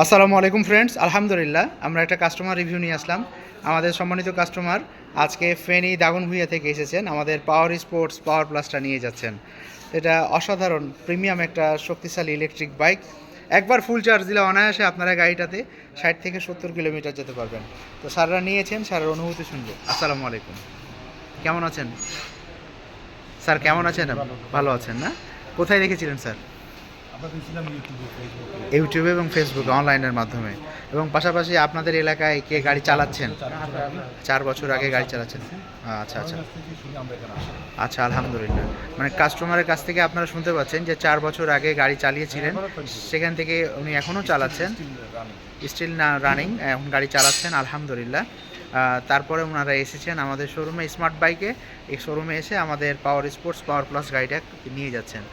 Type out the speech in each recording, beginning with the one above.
আসসালামু আলাইকুম ফ্রেন্ডস, আলহামদুলিল্লাহ আমরা একটা কাস্টমার রিভিউ নিয়ে আসলাম। আমাদের সম্মানিত কাস্টমার আজকে ফেনী দাগনভূঞা থেকে এসেছেন, আমাদের পাওয়ার স্পোর্টস পাওয়ার প্লাসটা নিয়ে যাচ্ছেন। এটা অসাধারণ প্রিমিয়াম একটা শক্তিশালী ইলেকট্রিক বাইক। একবার ফুল চার্জ দিলে অনায়াসে আপনারা গাড়িটাতে 60 থেকে 70 কিলোমিটার যেতে পারবেন। তো স্যাররা নিয়েছেন, স্যারের অনুভূতি শুনবো। আসসালামু আলাইকুম, কেমন আছেন স্যার? কেমন আছেন? ভালো আছেন না? কোথায় দেখেছিলেন স্যার? ইউটিউবে এবং ফেসবুকে অনলাইনের মাধ্যমে, এবং পাশাপাশি আপনাদের এলাকায় কে গাড়ি চালাচ্ছেন? 4 বছর আগে গাড়ি চালাচ্ছেন। আচ্ছা আচ্ছা আচ্ছা, আলহামদুলিল্লাহ। মানে কাস্টমারের কাছ থেকে আপনারা শুনতে পাচ্ছেন যে 4 বছর আগে গাড়ি চালিয়েছিলেন, সেখান থেকে উনি এখনও চালাচ্ছেন, স্টিল না রানিং, এখন গাড়ি চালাচ্ছেন আলহামদুলিল্লাহ। তারপরে ওনারা এসেছেন আমাদের শোরুমে স্মার্ট বাইকে। এই শোরুমে এসে আমাদের পাওয়ার স্পোর্টস পাওয়ার প্লাস গাড়িটা নিয়ে যাচ্ছেন।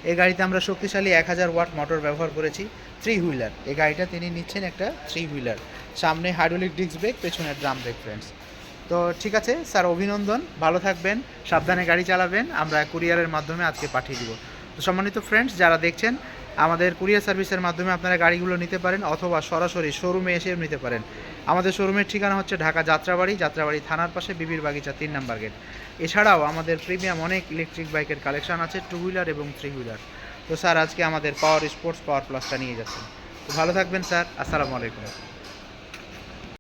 এই গাড়িতে আমরা শক্তিশালী 1000 ওয়াট মোটর ব্যবহার করেছি, 3 হুইলার। এই গাড়িটা তিনি নিচ্ছেন একটা 3 হুইলার, সামনে হাইড্রোলিক ডিস্ক ব্রেক, পেছনে ড্রাম ব্রেক ফ্রেন্ডস। তো ঠিক আছে স্যার, অভিনন্দন, ভালো থাকবেন, সাবধানে গাড়ি চালাবেন। আমরা কুরিয়ারের মাধ্যমে আজকে পাঠিয়ে দিব। তো সম্মানিত ফ্রেন্ডস, যারা দেখছেন, আমাদের কুরিয়ার সার্ভিসের মাধ্যমে আপনারা গাড়িগুলো নিতে পারেন, অথবা সরাসরি শোরুমে এসেও নিতে পারেন। আমাদের শোরুমের ঠিকানা হচ্ছে ঢাকা যাত্রাবাড়ি থানার পাশে বিবির বাগিচা 3 নম্বর গেট। এছাড়াও আমাদের প্রিমিয়াম অনেক ইলেকট্রিক বাইকের কালেকশন আছে, 2 হুইলার এবং 3 হুইলার। তো স্যার আজকে আমাদের পাওয়ার স্পোর্টস পাওয়ার প্লাসটা নিয়ে যাচ্ছেন। তো ভালো থাকবেন স্যার, আসসালামু আলাইকুম।